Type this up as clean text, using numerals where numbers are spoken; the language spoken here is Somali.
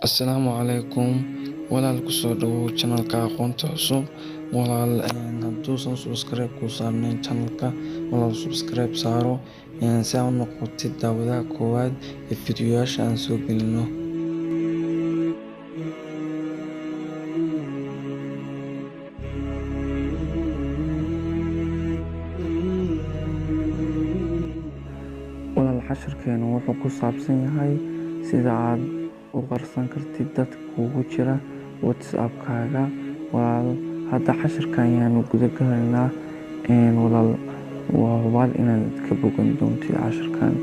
Asalaamu calaykum walaal ku soo dhawow channelka aqoonta cusub walaal hadduusan subscribe ku saarnayn channelka walaal subscribe saaro si aad u noqotid daawadaha koowaad ee fiidiyoyaasha aan soo gelino. Walaal casharkeenu wuxuu ku saabsan yahay sida aad u qarsan kartid dadka kugu jira WhatsApp-kaaga. Walaal hadda casharkan ayaanu guda galaynaa. Walaal waa hubaal inaad ka bogan doontid casharkan.